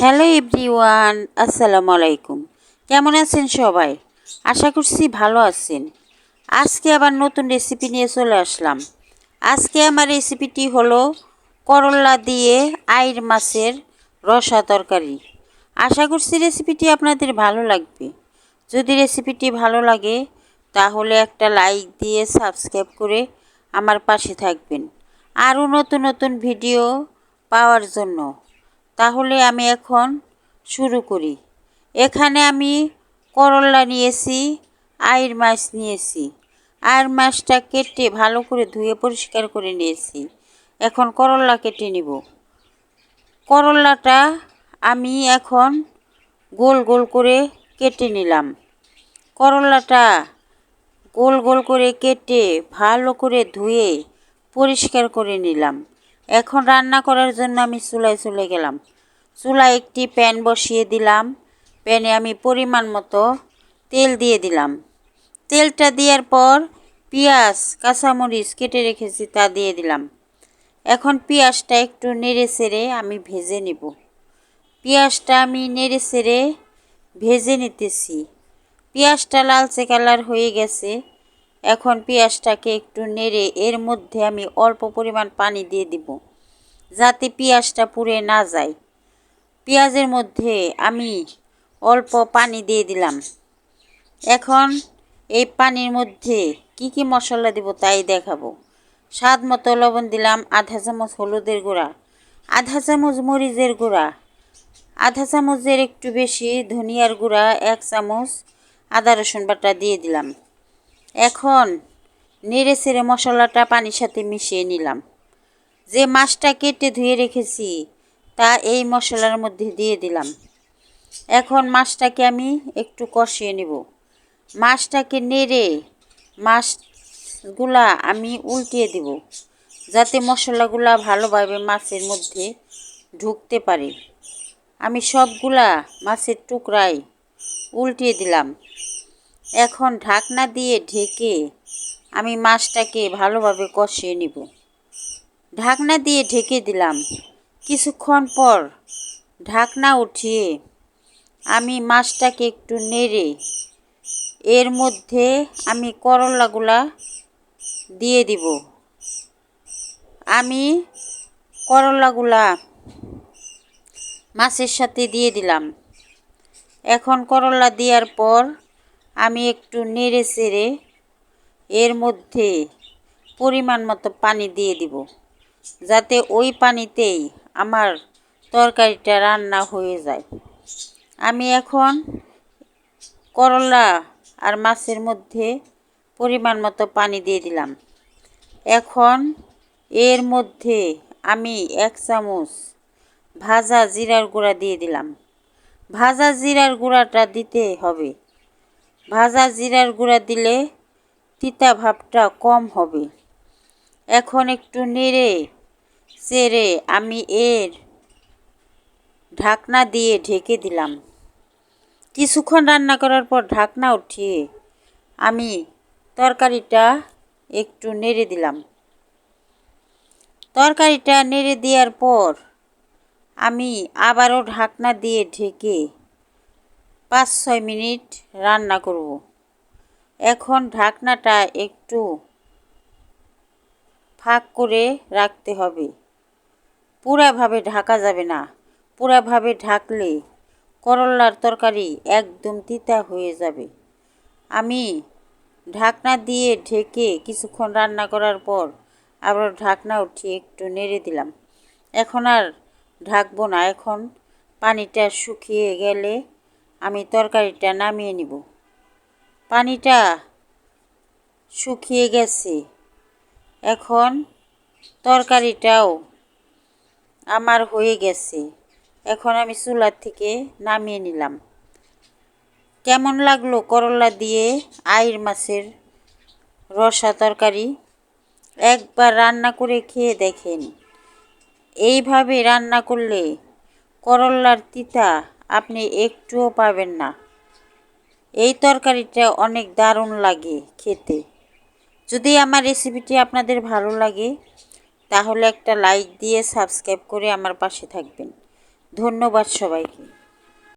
Hello everyone, আসসালামু আলাইকুম। কেমন আছেন সবাই? আশা করছি ভালো আছেন। আজকে আবার নতুন রেসিপি নিয়ে চলে আসলাম। আজকে আমার রেসিপিটি হলো করলা দিয়ে আইর মাছের রসা তরকারি। আশা করছি রেসিপিটি আপনাদের ভালো লাগবে। যদি রেসিপিটি ভালো লাগে তাহলে একটা লাইক দিয়ে সাবস্ক্রাইব করে আমার পাশে থাকবেন আরও নতুন নতুন ভিডিও পাওয়ার জন্য। তাহলে আমি এখন শুরু করি। এখানে আমি করলা নিয়েছি, আইর মাছ নিয়েছি। আইর মাছটা কেটে ভালো করে ধুয়ে পরিষ্কার করে নিয়েছি। এখন করলা কেটে নিব। করলাটা আমি এখন গোল গোল করে কেটে নিলাম। করলাটা গোল গোল করে কেটে ভালো করে ধুয়ে পরিষ্কার করে নিলাম। এখন রান্না করার জন্য আমি চুলায় চলে গেলাম। চুলায় একটি প্যান বসিয়ে দিলাম। প্যানে আমি পরিমাণ মতো তেল দিয়ে দিলাম। তেলটা দেওয়ার পর পেঁয়াজ, কাঁচামরিচ কেটে রেখেছি তা দিয়ে দিলাম। এখন পেঁয়াজটা একটু নেড়ে চেড়ে আমি ভেজে নেব। পেঁয়াজটা আমি নেড়ে চেড়ে ভেজে নিতেছি। পেঁয়াজটা লালচে কালার হয়ে গেছে। এখন পেঁয়াজটাকে একটু নেড়ে এর মধ্যে আমি অল্প পরিমাণ পানি দিয়ে দিব, যাতে পেঁয়াজটা পুড়ে না যায়। পেঁয়াজের মধ্যে আমি অল্প পানি দিয়ে দিলাম। এখন এই পানির মধ্যে কি মশলা দেব তাই দেখাবো। স্বাদ মতো লবণ দিলাম, আধা চামচ হলুদের গুঁড়া, আধা চামচ মরিচের গুঁড়া, আধা চামচের একটু বেশি ধনিয়ার গুঁড়া, 1 চামচ আদা রসুন বাটা দিয়ে দিলাম। এখন নেড়ে চেড়ে মশলাটা পানির সাথে মিশিয়ে নিলাম। যে মাছটা কেটে ধুয়ে রেখেছি তা এই মশলার মধ্যে দিয়ে দিলাম। এখন মাছটাকে আমি একটু কষিয়ে নেব। মাছটাকে নেড়ে মাছগুলা আমি উল্টিয়ে দেব, যাতে মশলাগুলা ভালোভাবে মাছের মধ্যে ঢুকতে পারে। আমি সবগুলা মাছের টুকরাই উল্টিয়ে দিলাম। এখন ঢাকনা দিয়ে ঢেকে আমি মাছটাকে ভালোভাবে কষিয়ে নেব। ঢাকনা দিয়ে ঢেকে দিলাম। কিছুক্ষণ পর ঢাকনা উঠিয়ে আমি মাছটাকে একটু নেড়ে এর মধ্যে আমি করলাগুলা দিয়ে দিব। আমি করলাগুলা মাছের সাথে দিয়ে দিলাম। এখন করলা দেওয়ার পর আমি একটু নেড়ে চেড়ে এর মধ্যে পরিমাণ মতো পানি দিয়ে দিব, যাতে ওই পানিতেই আমার তরকারিটা রান্না হয়ে যায়। আমি এখন করলা আর মাছের মধ্যে পরিমাণ মতো পানি দিয়ে দিলাম। এখন এর মধ্যে আমি 1 চামচ ভাজা জিরার গুঁড়া দিয়ে দিলাম। ভাজা জিরার গুঁড়াটা দিতে হবে। ভাজা জিরার গুঁড়া দিলে তিতা ভাবটা কম হবে। এখন একটু নেড়ে চেড়ে আমি এর ঢাকনা দিয়ে ঢেকে দিলাম। কিছুক্ষণ রান্না করার পর ঢাকনা উঠিয়ে আমি তরকারিটা একটু নেড়ে দিলাম। তরকারিটা নেড়ে দেওয়ার পর আমি আবারও ঢাকনা দিয়ে ঢেকে 5-6 মিনিট রান্না করব। এখন ঢাকনাটা একটু ফাঁক করে রাখতে হবে। পুরাভাবে ঢাকা যাবে না। পুরাভাবে ঢাকলে করলার তরকারি একদম তিতা হয়ে যাবে। আমি ঢাকনা দিয়ে ঢেকে কিছুক্ষণ রান্না করার পর আবার ঢাকনা উঠিয়ে একটু নেড়ে দিলাম। এখন আর ঢাকবো না। এখন পানিটা শুকিয়ে গেলে আমি তরকারিটা নামিয়ে নিব। পানিটা শুকিয়ে গেছে। এখন তরকারিটাও আমার হয়ে গেছে। এখন আমি চুলা থেকে নামিয়ে নিলাম। কেমন লাগলো করলা দিয়ে আইর মাছের রসা তরকারি? একবার রান্না করে খেয়ে দেখেন। এইভাবে রান্না করলে করলার তিতা আপনি একটুও পাবেন না। এই তরকারিটা অনেক দারুণ লাগে খেতে। যদি আমার রেসিপিটি আপনাদের ভালো লাগে তাহলে একটা লাইক দিয়ে সাবস্ক্রাইব করে আমার পাশে থাকবেন। ধন্যবাদ সবাইকে।